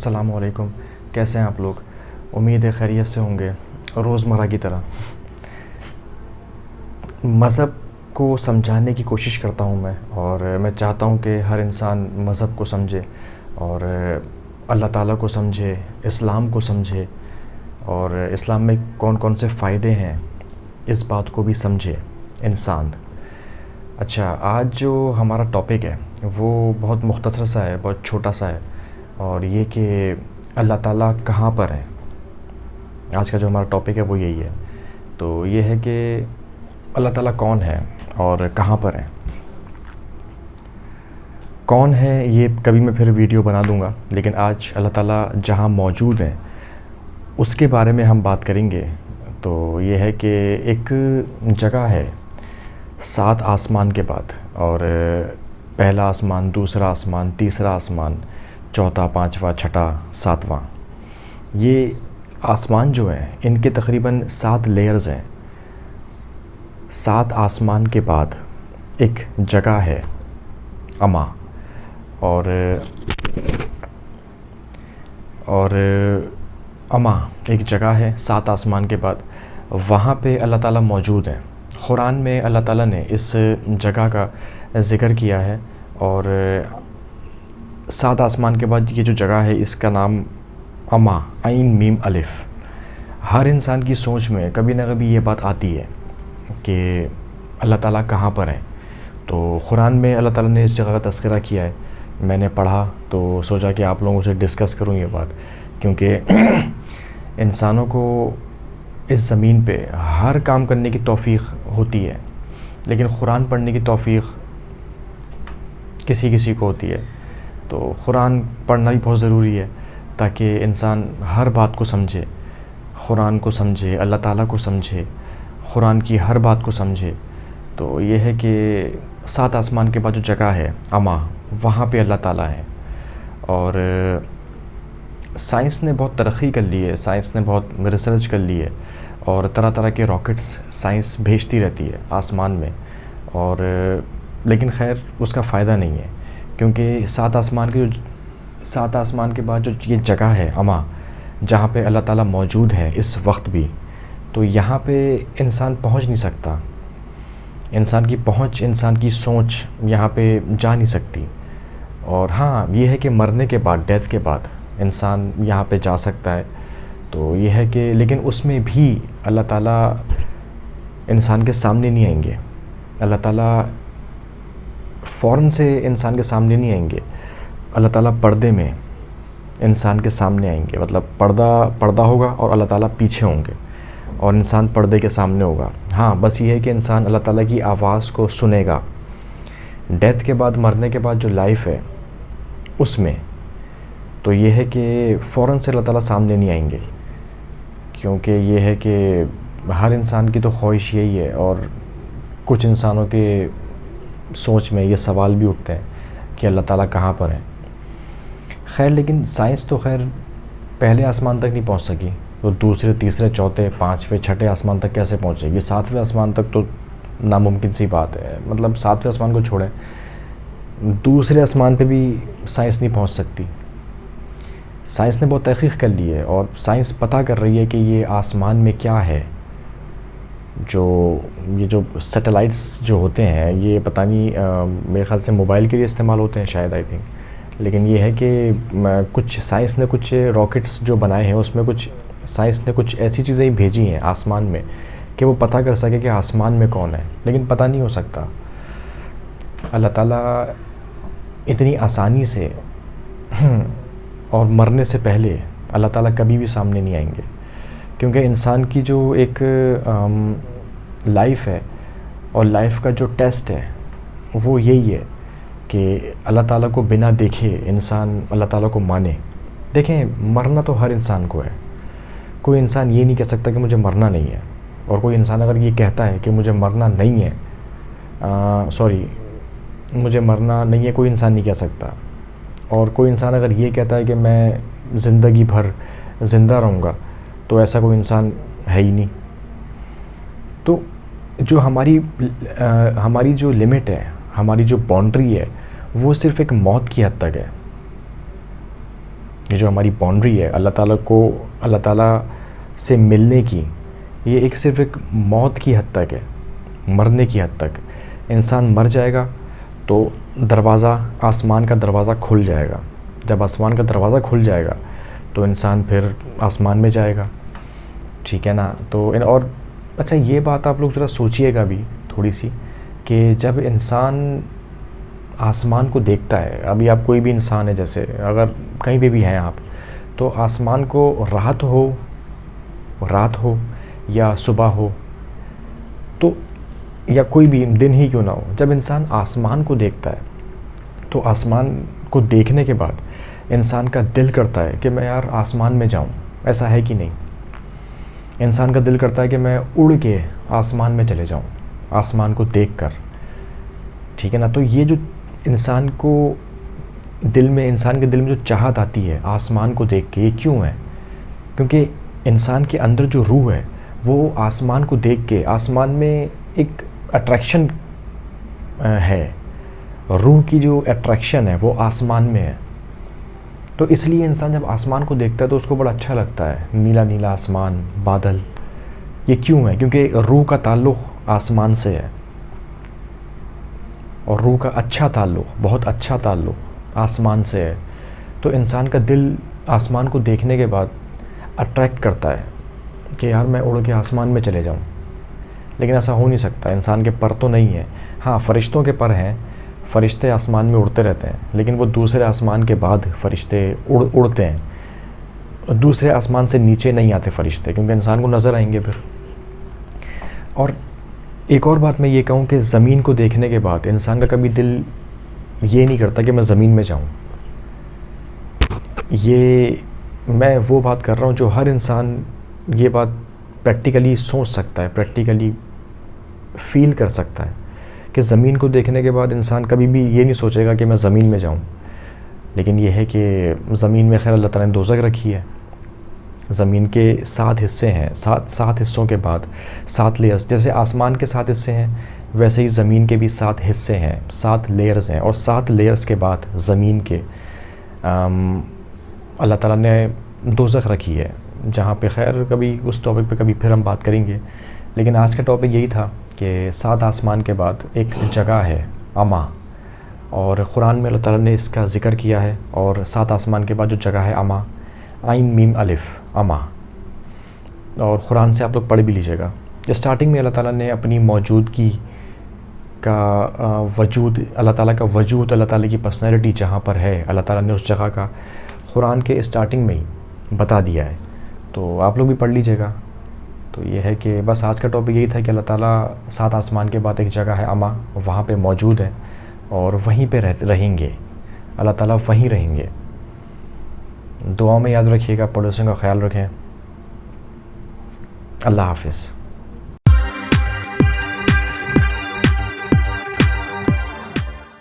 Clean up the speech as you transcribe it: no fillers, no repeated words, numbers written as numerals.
السلام علیکم. کیسے ہیں آپ لوگ؟ امید ہے خیریت سے ہوں گے. روزمرہ کی طرح مذہب کو سمجھانے کی کوشش کرتا ہوں میں، اور میں چاہتا ہوں کہ ہر انسان مذہب کو سمجھے اور اللہ تعالیٰ کو سمجھے، اسلام کو سمجھے، اور اسلام میں کون کون سے فائدے ہیں اس بات کو بھی سمجھے انسان. اچھا، آج جو ہمارا ٹاپک ہے وہ بہت مختصر سا ہے، بہت چھوٹا سا ہے، اور یہ کہ اللہ تعالیٰ کہاں پر ہے. آج کا جو ہمارا ٹاپک ہے وہ یہی ہے. تو یہ ہے کہ اللہ تعالیٰ کون ہے اور کہاں پر ہے. کون ہے یہ کبھی میں پھر ویڈیو بنا دوں گا، لیکن آج اللہ تعالیٰ جہاں موجود ہیں اس کے بارے میں ہم بات کریں گے. تو یہ ہے کہ ایک جگہ ہے 7 آسمان کے بعد، اور پہلا آسمان، دوسرا آسمان، تیسرا آسمان، چوتھا، پانچواں، چھٹا، ساتواں. یہ آسمان جو ہیں ان کے تقریباً 7 لیئرز ہیں. 7 آسمان کے بعد ایک جگہ ہے اما، اور اما ایک جگہ ہے 7 آسمان کے بعد. وہاں پہ اللہ تعالیٰ موجود ہیں. قرآن میں اللہ تعالیٰ نے اس جگہ کا ذکر کیا ہے، اور 7 آسمان کے بعد یہ جو جگہ ہے اس کا نام اما، عین میم الف. ہر انسان کی سوچ میں کبھی نہ کبھی یہ بات آتی ہے کہ اللہ تعالیٰ کہاں پر ہے. تو قرآن میں اللہ تعالیٰ نے اس جگہ کا تذکرہ کیا ہے. میں نے پڑھا تو سوچا کہ آپ لوگوں سے ڈسکس کروں یہ بات، کیونکہ انسانوں کو اس زمین پہ ہر کام کرنے کی توفیق ہوتی ہے، لیکن قرآن پڑھنے کی توفیق کسی کسی کو ہوتی ہے. تو قرآن پڑھنا بھی بہت ضروری ہے تاکہ انسان ہر بات کو سمجھے، قرآن کو سمجھے، اللہ تعالیٰ کو سمجھے، قرآن کی ہر بات کو سمجھے. تو یہ ہے کہ 7 آسمان کے بعد جو جگہ ہے اما، وہاں پہ اللہ تعالیٰ ہے. اور سائنس نے بہت ترقی کر لی ہے، سائنس نے بہت ریسرچ کر لی ہے، اور طرح طرح کے راکٹس سائنس بھیجتی رہتی ہے آسمان میں. اور لیکن خیر اس کا فائدہ نہیں ہے، کیونکہ 7 آسمان کے بعد جو یہ جگہ ہے اما، جہاں پہ اللہ تعالیٰ موجود ہے اس وقت بھی، تو یہاں پہ انسان پہنچ نہیں سکتا. انسان کی پہنچ، انسان کی سوچ یہاں پہ جا نہیں سکتی. اور ہاں یہ ہے کہ مرنے کے بعد، ڈیتھ کے بعد انسان یہاں پہ جا سکتا ہے. تو یہ ہے کہ لیکن اس میں بھی اللہ تعالیٰ انسان کے سامنے نہیں آئیں گے. اللہ تعالیٰ فوراً سے انسان کے سامنے نہیں آئیں گے. اللہ تعالیٰ پردے میں انسان کے سامنے آئیں گے، مطلب پردہ ہوگا اور اللہ تعالیٰ پیچھے ہوں گے اور انسان پردے کے سامنے ہوگا. ہاں بس یہ ہے کہ انسان اللہ تعالیٰ کی آواز کو سنے گا. ڈیتھ کے بعد، مرنے کے بعد جو لائف ہے اس میں تو یہ ہے کہ فوراً سے اللہ تعالیٰ سامنے نہیں آئیں گے، کیونکہ یہ ہے کہ ہر انسان کی تو خواہش یہی ہے. اور کچھ انسانوں کے سوچ میں یہ سوال بھی اٹھتے ہیں کہ اللہ تعالیٰ کہاں پر ہے. خیر لیکن سائنس تو خیر پہلے آسمان تک نہیں پہنچ سکی، تو دوسرے، تیسرے، چوتھے، پانچویں، چھٹے آسمان تک کیسے پہنچے گی؟ 7ویں آسمان تک تو ناممکن سی بات ہے. مطلب 7ویں آسمان کو چھوڑیں، دوسرے آسمان پہ بھی سائنس نہیں پہنچ سکتی. سائنس نے بہت تحقیق کر لی ہے، اور سائنس پتہ کر رہی ہے کہ یہ آسمان میں کیا ہے. یہ جو سیٹلائٹس جو ہوتے ہیں یہ پتہ نہیں، میرے خیال سے موبائل کے لیے استعمال ہوتے ہیں شاید، آئی تھنک. لیکن یہ ہے کہ کچھ سائنس نے کچھ راکٹس جو بنائے ہیں اس میں سائنس نے کچھ ایسی چیزیں بھیجی ہیں آسمان میں کہ وہ پتہ کر سکے کہ آسمان میں کون ہے، لیکن پتہ نہیں ہو سکتا. اللہ تعالیٰ اتنی آسانی سے اور مرنے سے پہلے اللہ تعالیٰ کبھی بھی سامنے نہیں آئیں گے، کیونکہ انسان کی جو ایک لائف ہے اور لائف کا جو ٹیسٹ ہے وہ یہی ہے کہ اللہ تعالیٰ کو بنا دیکھے انسان اللہ تعالیٰ کو مانے. دیکھیں، مرنا تو ہر انسان کو ہے. کوئی انسان یہ نہیں کہہ سکتا کہ مجھے مرنا نہیں ہے، اور کوئی انسان اگر یہ کہتا ہے کہ مجھے مرنا نہیں ہے، مجھے مرنا نہیں ہے، کوئی انسان نہیں کہہ سکتا. اور کوئی انسان اگر یہ کہتا ہے کہ میں زندگی بھر زندہ رہوں گا، تو ایسا کوئی انسان ہے ہی نہیں. تو جو ہماری جو لمٹ ہے، ہماری جو باؤنڈری ہے، وہ صرف ایک موت کی حد تک ہے. یہ جو ہماری باؤنڈری ہے اللہ تعالیٰ سے ملنے کی، یہ صرف ایک موت کی حد تک ہے، مرنے کی حد تک. انسان مر جائے گا تو دروازہ، آسمان کا دروازہ کھل جائے گا. جب آسمان کا دروازہ کھل جائے گا تو انسان پھر آسمان میں جائے گا. ٹھیک ہے نا. تو اور اچھا یہ بات آپ لوگ ذرا سوچئے گا بھی تھوڑی سی، کہ جب انسان آسمان کو دیکھتا ہے، ابھی آپ کوئی بھی انسان ہے، جیسے اگر کہیں پہ بھی ہیں آپ، تو آسمان کو رات ہو یا صبح ہو، تو یا کوئی بھی دن ہی کیوں نہ ہو، جب انسان آسمان کو دیکھتا ہے تو آسمان کو دیکھنے کے بعد انسان کا دل کرتا ہے کہ میں یار آسمان میں جاؤں. ایسا ہے کہ نہیں؟ انسان کا دل کرتا ہے کہ میں اڑ کے آسمان میں چلے جاؤں، آسمان کو دیکھ کر. ٹھیک ہے نا. تو یہ جو انسان کے دل میں جو چاہت آتی ہے آسمان کو دیکھ کے، یہ کیوں ہے؟ کیونکہ انسان کے اندر جو روح ہے وہ آسمان کو دیکھ کے، آسمان میں ایک اٹریکشن ہے، روح کی جو اٹریکشن ہے وہ آسمان میں ہے. تو اس لیے انسان جب آسمان کو دیکھتا ہے تو اس کو بڑا اچھا لگتا ہے، نیلا نیلا آسمان، بادل. یہ کیوں ہے؟ کیونکہ روح کا تعلق آسمان سے ہے، اور روح کا اچھا تعلق، بہت اچھا تعلق آسمان سے ہے. تو انسان کا دل آسمان کو دیکھنے کے بعد اٹریکٹ کرتا ہے کہ یار میں اڑ کے آسمان میں چلے جاؤں. لیکن ایسا ہو نہیں سکتا، انسان کے پر تو نہیں ہے. ہاں فرشتوں کے پر ہیں، فرشتے آسمان میں اڑتے رہتے ہیں، لیکن وہ دوسرے آسمان کے بعد فرشتے اڑتے ہیں. دوسرے آسمان سے نیچے نہیں آتے فرشتے، کیونکہ انسان کو نظر آئیں گے پھر. اور ایک اور بات میں یہ کہوں کہ زمین کو دیکھنے کے بعد انسان کا کبھی دل یہ نہیں کرتا کہ میں زمین میں جاؤں. یہ میں وہ بات کر رہا ہوں جو ہر انسان یہ بات پریکٹیکلی سوچ سکتا ہے، پریکٹیکلی فیل کر سکتا ہے، کہ زمین کو دیکھنے کے بعد انسان کبھی بھی یہ نہیں سوچے گا کہ میں زمین میں جاؤں. لیکن یہ ہے کہ زمین میں خیر اللہ تعالیٰ نے دوزخ رکھی ہے. زمین کے 7 حصے ہیں، 7 حصوں کے بعد 7 لیئرز. جیسے آسمان کے 7 حصے ہیں، ویسے ہی زمین کے بھی 7 حصے ہیں، 7 لیئرز ہیں. اور 7 لیئرز کے بعد زمین کے اللہ تعالیٰ نے دوزخ رکھی ہے، جہاں پہ خیر کبھی اس ٹاپک پہ کبھی پھر ہم بات کریں گے. لیکن آج کا ٹاپک یہی تھا کہ 7 آسمان کے بعد ایک جگہ ہے اما، اور قرآن میں اللہ تعالیٰ نے اس کا ذکر کیا ہے. اور 7 آسمان کے بعد جو جگہ ہے اما، عین میم الف، اما. اور قرآن سے آپ لوگ پڑھ بھی لیجیے گا. اسٹارٹنگ میں اللہ تعالیٰ نے اپنی موجودگی کا وجود، اللہ تعالیٰ کا وجود، اللہ تعالیٰ کی پرسنالٹی جہاں پر ہے، اللہ تعالیٰ نے اس جگہ کا قرآن کے اسٹارٹنگ میں ہی بتا دیا ہے. تو آپ لوگ بھی پڑھ لیجیے گا. تو یہ ہے کہ بس آج کا ٹاپک یہی تھا کہ اللہ تعالیٰ 7 آسمان کے بعد ایک جگہ ہے اما، وہاں پہ موجود ہے اور وہیں پہ رہیں گے. اللہ تعالیٰ وہیں رہیں گے. دعاؤں میں یاد رکھیے گا، پڑوسیوں کا خیال رکھیں. اللہ حافظ.